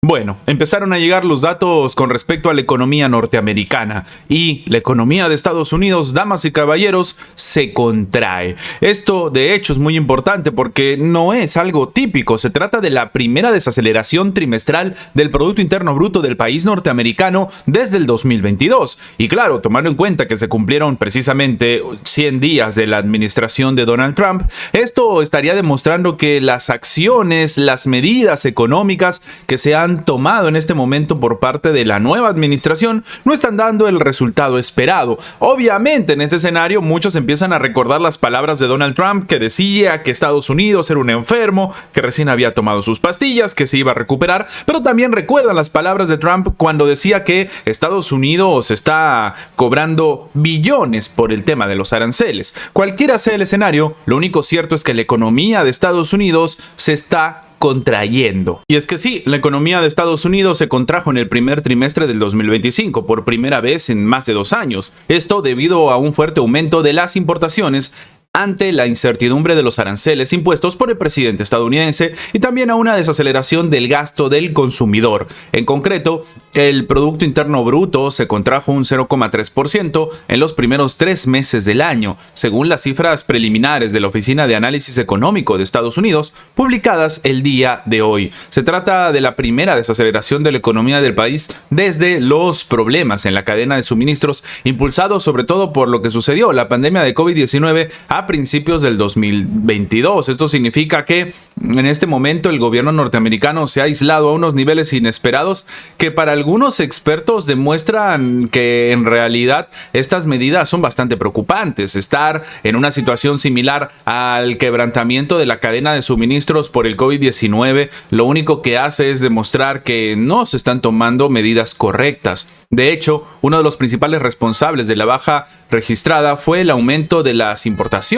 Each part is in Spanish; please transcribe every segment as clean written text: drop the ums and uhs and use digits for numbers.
Bueno, empezaron a llegar los datos con respecto a la economía norteamericana y la economía de Estados Unidos, damas y caballeros, se contrae. Esto de hecho es muy importante porque no es algo típico, se trata de la primera desaceleración trimestral del Producto Interno Bruto del país norteamericano desde el 2022. Y claro, tomando en cuenta que se cumplieron precisamente 100 días de la administración de Donald Trump, esto estaría demostrando que las acciones, las medidas económicas que se han tomado en este momento por parte de la nueva administración no están dando el resultado esperado. Obviamente en este escenario muchos empiezan a recordar las palabras de Donald Trump, que decía que Estados Unidos era un enfermo, que recién había tomado sus pastillas, que se iba a recuperar, pero también recuerdan las palabras de Trump cuando decía que Estados Unidos está cobrando billones por el tema de los aranceles. Cualquiera sea el escenario, lo único cierto es que la economía de Estados Unidos se está contrayendo. Y es que sí, la economía de Estados Unidos se contrajo en el primer trimestre del 2025 por primera vez en más de 2 años. Esto debido a un fuerte aumento de las importaciones ante la incertidumbre de los aranceles impuestos por el presidente estadounidense y también a una desaceleración del gasto del consumidor. En concreto, el Producto Interno Bruto se contrajo un 0,3% en los primeros 3 meses del año, según las cifras preliminares de la Oficina de Análisis Económico de Estados Unidos, publicadas el día de hoy. Se trata de la primera desaceleración de la economía del país desde los problemas en la cadena de suministros, impulsados sobre todo por lo que sucedió, la pandemia de COVID-19, a principios del 2022. Esto significa que en este momento el gobierno norteamericano se ha aislado a unos niveles inesperados que para algunos expertos demuestran que en realidad estas medidas son bastante preocupantes. Estar en una situación similar al quebrantamiento de la cadena de suministros por el COVID-19 lo único que hace es demostrar que no se están tomando medidas correctas. De hecho, uno de los principales responsables de la baja registrada fue el aumento de las importaciones,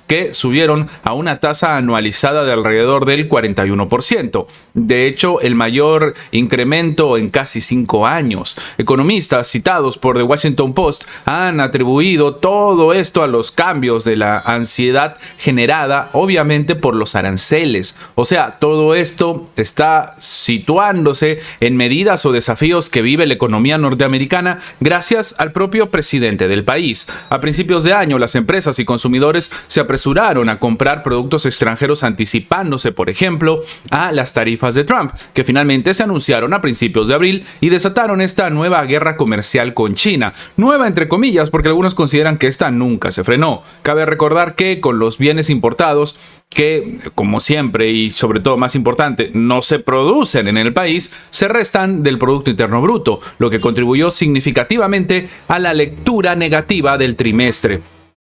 que subieron a una tasa anualizada de alrededor del 41%. De hecho, el mayor incremento en casi 5 años. Economistas citados por The Washington Post han atribuido todo esto a los cambios de la ansiedad generada, obviamente, por los aranceles. O sea, todo esto está situándose en medidas o desafíos que vive la economía norteamericana gracias al propio presidente del país. A principios de año, las empresas y consumidores se apresuraron a comprar productos extranjeros anticipándose, por ejemplo, a las tarifas de Trump, que finalmente se anunciaron a principios de abril y desataron esta nueva guerra comercial con China. Nueva entre comillas, porque algunos consideran que esta nunca se frenó. Cabe recordar que con los bienes importados, que como siempre y sobre todo más importante, no se producen en el país, se restan del Producto Interno Bruto, lo que contribuyó significativamente a la lectura negativa del trimestre.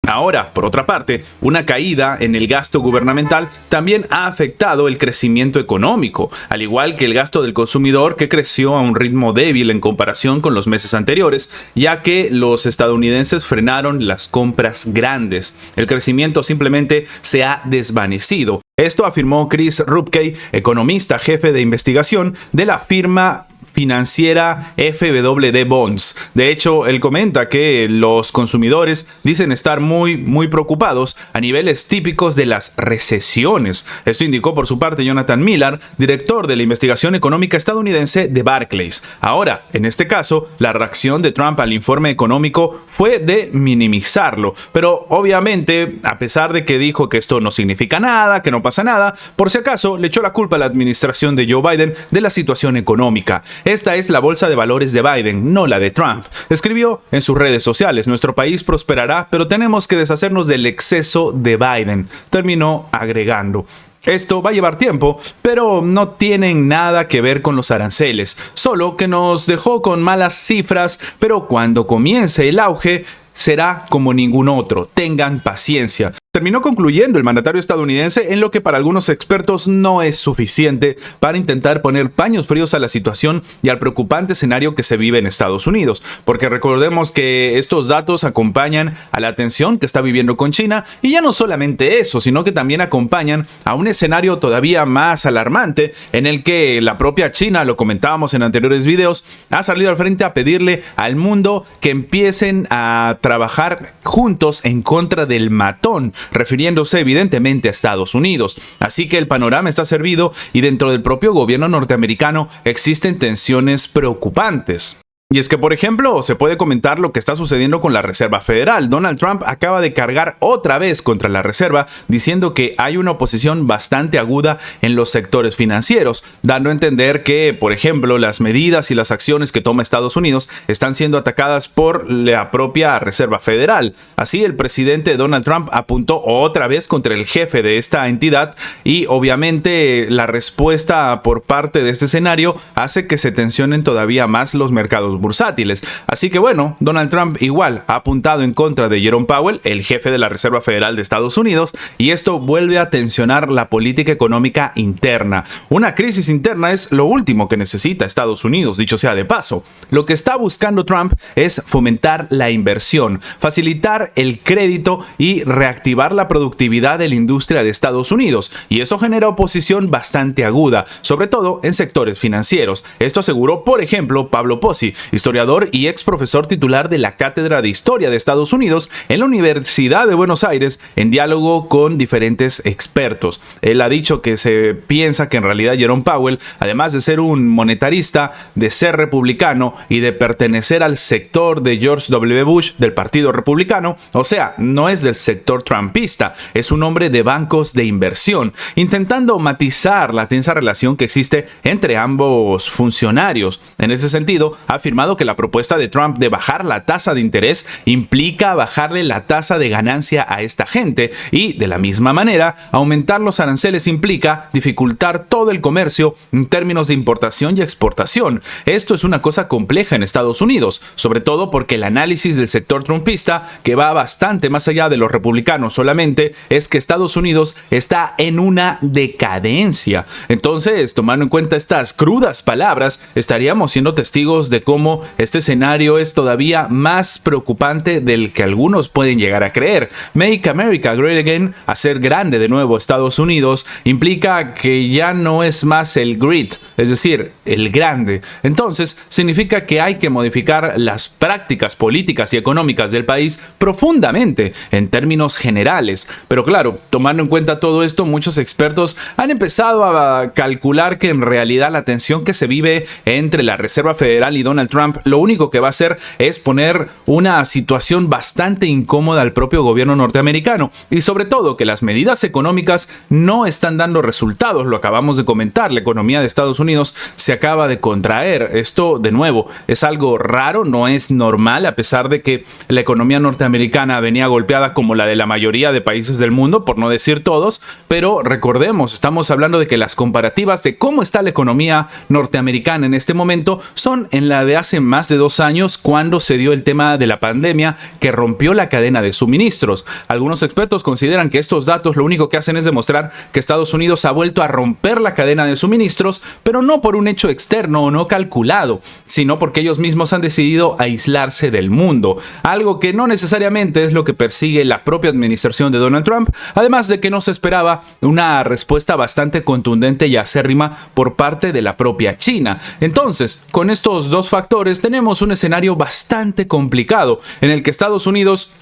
Ahora, por otra parte, una caída en el gasto gubernamental también ha afectado el crecimiento económico, al igual que el gasto del consumidor, que creció a un ritmo débil en comparación con los meses anteriores, ya que los estadounidenses frenaron las compras grandes. El crecimiento simplemente se ha desvanecido. Esto afirmó Chris Rupkey, economista jefe de investigación de la firma financiera FWD Bonds. De hecho, él comenta que los consumidores dicen estar muy preocupados a niveles típicos de las recesiones. Esto indicó por su parte Jonathan Miller, director de la investigación económica estadounidense de Barclays. Ahora, en este caso, la reacción de Trump al informe económico fue de minimizarlo, pero obviamente, a pesar de que dijo que esto no significa nada, que no pasa nada, por si acaso le echó la culpa a la administración de Joe Biden de la situación económica. Esta es la bolsa de valores de Biden, no la de Trump. Escribió en sus redes sociales: nuestro país prosperará, pero tenemos que deshacernos del exceso de Biden. Terminó agregando: esto va a llevar tiempo, pero no tienen nada que ver con los aranceles, solo que nos dejó con malas cifras, pero cuando comience el auge será como ningún otro. Tengan paciencia. Terminó concluyendo el mandatario estadounidense en lo que para algunos expertos no es suficiente para intentar poner paños fríos a la situación y al preocupante escenario que se vive en Estados Unidos, porque recordemos que estos datos acompañan a la tensión que está viviendo con China, y ya no solamente eso, sino que también acompañan a un escenario todavía más alarmante en el que la propia China, lo comentábamos en anteriores videos, ha salido al frente a pedirle al mundo que empiecen a trabajar juntos en contra del matón, refiriéndose evidentemente a Estados Unidos. Así que el panorama está servido y dentro del propio gobierno norteamericano existen tensiones preocupantes. Y es que, por ejemplo, se puede comentar lo que está sucediendo con la Reserva Federal. Donald Trump acaba de cargar otra vez contra la Reserva, diciendo que hay una oposición bastante aguda en los sectores financieros, dando a entender que, por ejemplo, las medidas y las acciones que toma Estados Unidos están siendo atacadas por la propia Reserva Federal. Así, el presidente Donald Trump apuntó otra vez contra el jefe de esta entidad y, obviamente, la respuesta por parte de este escenario hace que se tensionen todavía más los mercados bursátiles. Así que bueno, Donald Trump igual ha apuntado en contra de Jerome Powell, el jefe de la Reserva Federal de Estados Unidos, y esto vuelve a tensionar la política económica interna. Una crisis interna es lo último que necesita Estados Unidos, dicho sea de paso. Lo que está buscando Trump es fomentar la inversión, facilitar el crédito y reactivar la productividad de la industria de Estados Unidos, y eso genera oposición bastante aguda, sobre todo en sectores financieros. Esto aseguró, por ejemplo, Pablo Pozzi, historiador y ex profesor titular de la Cátedra de Historia de Estados Unidos en la Universidad de Buenos Aires, en diálogo con diferentes expertos. Él ha dicho que se piensa que en realidad Jerome Powell, además de ser un monetarista, de ser republicano y de pertenecer al sector de George W. Bush del Partido Republicano, o sea, no es del sector trumpista, es un hombre de bancos de inversión, intentando matizar la tensa relación que existe entre ambos funcionarios. En ese sentido, ha afirmado que la propuesta de Trump de bajar la tasa de interés implica bajarle la tasa de ganancia a esta gente y, de la misma manera, aumentar los aranceles implica dificultar todo el comercio en términos de importación y exportación. Esto es una cosa compleja en Estados Unidos, sobre todo porque el análisis del sector trumpista, que va bastante más allá de los republicanos solamente, es que Estados Unidos está en una decadencia. Entonces, tomando en cuenta estas crudas palabras, estaríamos siendo testigos de cómo este escenario es todavía más preocupante del que algunos pueden llegar a creer. Make America Great Again, hacer grande de nuevo Estados Unidos, implica que ya no es más el great, es decir, el grande. Entonces, significa que hay que modificar las prácticas políticas y económicas del país profundamente, en términos generales. Pero claro, tomando en cuenta todo esto, muchos expertos han empezado a calcular que en realidad la tensión que se vive entre la Reserva Federal y Donald Trump lo único que va a hacer es poner una situación bastante incómoda al propio gobierno norteamericano, y sobre todo que las medidas económicas no están dando resultados. Lo acabamos de comentar, la economía de Estados Unidos se acaba de contraer. Esto, de nuevo, es algo raro, no es normal, a pesar de que la economía norteamericana venía golpeada como la de la mayoría de países del mundo, por no decir todos, pero recordemos, estamos hablando de que las comparativas de cómo está la economía norteamericana en este momento son en la de hace más de 2 años, cuando se dio el tema de la pandemia que rompió la cadena de suministros. Algunos expertos consideran que estos datos lo único que hacen es demostrar que Estados Unidos ha vuelto a romper la cadena de suministros, pero no por un hecho externo o no calculado, sino porque ellos mismos han decidido aislarse del mundo, algo que no necesariamente es lo que persigue la propia administración de Donald Trump, además de que no se esperaba una respuesta bastante contundente y acérrima por parte de la propia China. Entonces, con estos dos factores tenemos un escenario bastante complicado en el que Estados Unidos,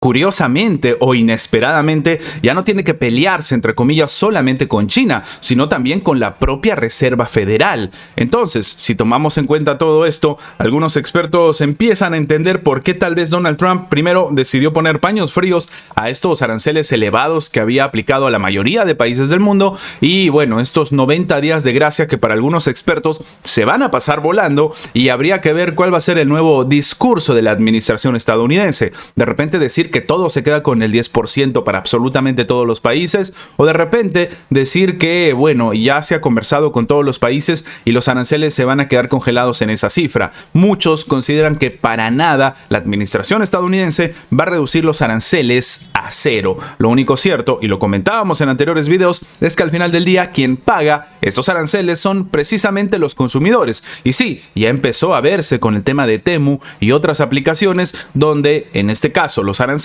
curiosamente o inesperadamente, ya no tiene que pelearse, entre comillas, solamente con China, sino también con la propia Reserva Federal. Entonces, si tomamos en cuenta todo esto, algunos expertos empiezan a entender por qué tal vez Donald Trump primero decidió poner paños fríos a estos aranceles elevados que había aplicado a la mayoría de países del mundo, y bueno, estos 90 días de gracia que para algunos expertos se van a pasar volando, y habría que ver cuál va a ser el nuevo discurso de la administración estadounidense. De repente decir que todo se queda con el 10% para absolutamente todos los países, o de repente decir que, bueno, ya se ha conversado con todos los países y los aranceles se van a quedar congelados en esa cifra. Muchos consideran que para nada la administración estadounidense va a reducir los aranceles a cero. Lo único cierto, y lo comentábamos en anteriores videos, es que al final del día quien paga estos aranceles son precisamente los consumidores. Y sí, ya empezó a verse con el tema de Temu y otras aplicaciones donde, en este caso, los aranceles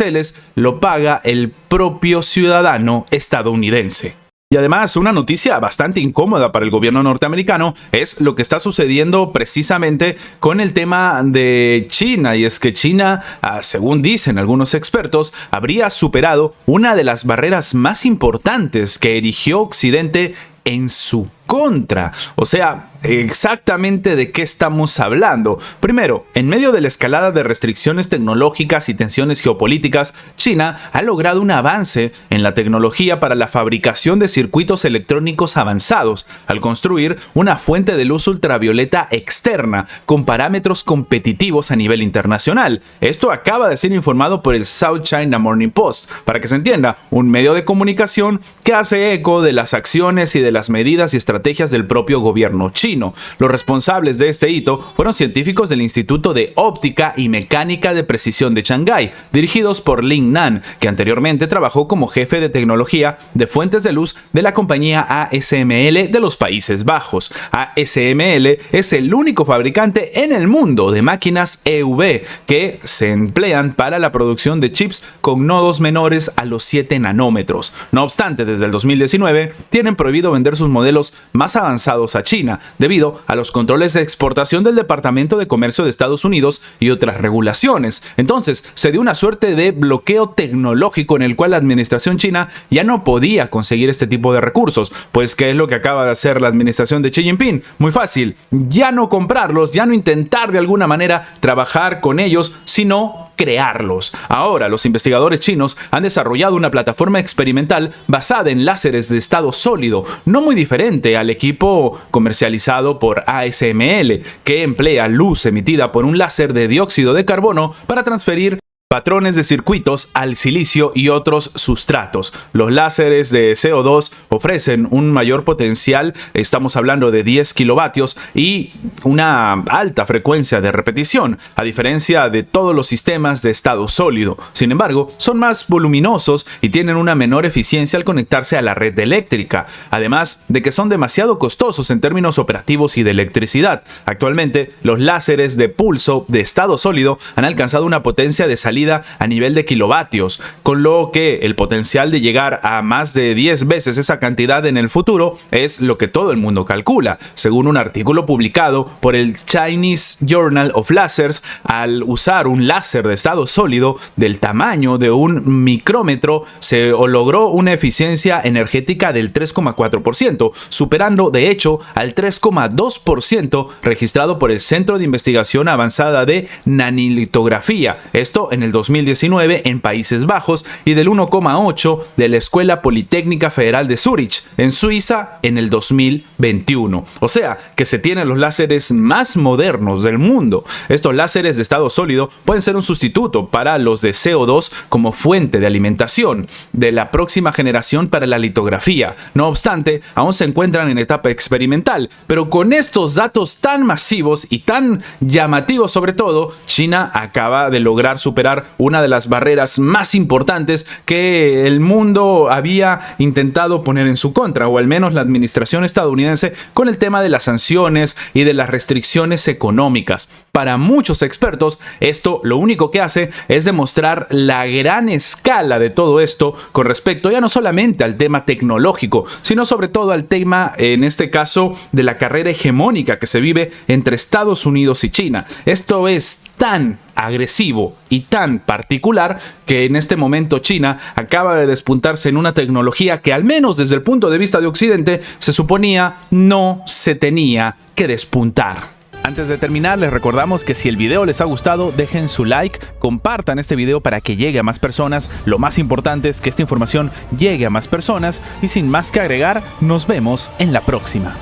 lo paga el propio ciudadano estadounidense. Y además, una noticia bastante incómoda para el gobierno norteamericano es lo que está sucediendo precisamente con el tema de China. Y es que China, según dicen algunos expertos, habría superado una de las barreras más importantes que erigió Occidente en su contra. O sea, exactamente de qué estamos hablando. Primero, en medio de la escalada de restricciones tecnológicas y tensiones geopolíticas, China ha logrado un avance en la tecnología para la fabricación de circuitos electrónicos avanzados, al construir una fuente de luz ultravioleta externa con parámetros competitivos a nivel internacional. Esto acaba de ser informado por el South China Morning Post, para que se entienda, un medio de comunicación que hace eco de las acciones y de las medidas y estrategias del propio gobierno chino. Los responsables de este hito fueron científicos del Instituto de Óptica y Mecánica de Precisión de Shanghái, dirigidos por Lin Nan, que anteriormente trabajó como jefe de tecnología de fuentes de luz de la compañía ASML de los Países Bajos. ASML es el único fabricante en el mundo de máquinas EUV que se emplean para la producción de chips con nodos menores a los 7 nanómetros. No obstante, desde el 2019 tienen prohibido vender sus modelos más avanzados a China, debido a los controles de exportación del Departamento de Comercio de Estados Unidos y otras regulaciones. Entonces, se dio una suerte de bloqueo tecnológico en el cual la administración china ya no podía conseguir este tipo de recursos. Pues, ¿qué es lo que acaba de hacer la administración de Xi Jinping? Muy fácil, ya no comprarlos, ya no intentar de alguna manera trabajar con ellos, sino crearlos. Ahora, los investigadores chinos han desarrollado una plataforma experimental basada en láseres de estado sólido, no muy diferente al equipo comercializado por ASML, que emplea luz emitida por un láser de dióxido de carbono para transferir patrones de circuitos al silicio y otros sustratos. Los láseres de CO2 ofrecen un mayor potencial, estamos hablando de 10 kilovatios y una alta frecuencia de repetición, a diferencia de todos los sistemas de estado sólido. Sin embargo, son más voluminosos y tienen una menor eficiencia al conectarse a la red eléctrica, además de que son demasiado costosos en términos operativos y de electricidad. Actualmente, los láseres de pulso de estado sólido han alcanzado una potencia de salida a nivel de kilovatios, con lo que el potencial de llegar a más de 10 veces esa cantidad en el futuro es lo que todo el mundo calcula. Según un artículo publicado por el Chinese Journal of Lasers, al usar un láser de estado sólido del tamaño de un micrómetro, se logró una eficiencia energética del 3,4%, superando de hecho al 3,2% registrado por el Centro de Investigación Avanzada de Nanilitografía, esto en el 2019 en Países Bajos, y del 1,8% de la Escuela Politécnica Federal de Zúrich, en Suiza, en el 2021. O sea, que se tienen los láseres más modernos del mundo. Estos láseres de estado sólido pueden ser un sustituto para los de CO2 como fuente de alimentación de la próxima generación para la litografía. No obstante, aún se encuentran en etapa experimental, pero con estos datos tan masivos y tan llamativos sobre todo, China acaba de lograr superar una de las barreras más importantes que el mundo había intentado poner en su contra, o al menos la administración estadounidense, con el tema de las sanciones y de las restricciones económicas. Para muchos expertos, esto lo único que hace es demostrar la gran escala de todo esto con respecto ya no solamente al tema tecnológico, sino sobre todo al tema, en este caso, de la carrera hegemónica que se vive entre Estados Unidos y China. Esto es tan agresivo y tan particular que en este momento China acaba de despuntarse en una tecnología que, al menos desde el punto de vista de Occidente, se suponía no se tenía que despuntar. Antes de terminar, les recordamos que si el video les ha gustado, dejen su like, compartan este video para que llegue a más personas. Lo más importante es que esta información llegue a más personas y sin más que agregar, nos vemos en la próxima.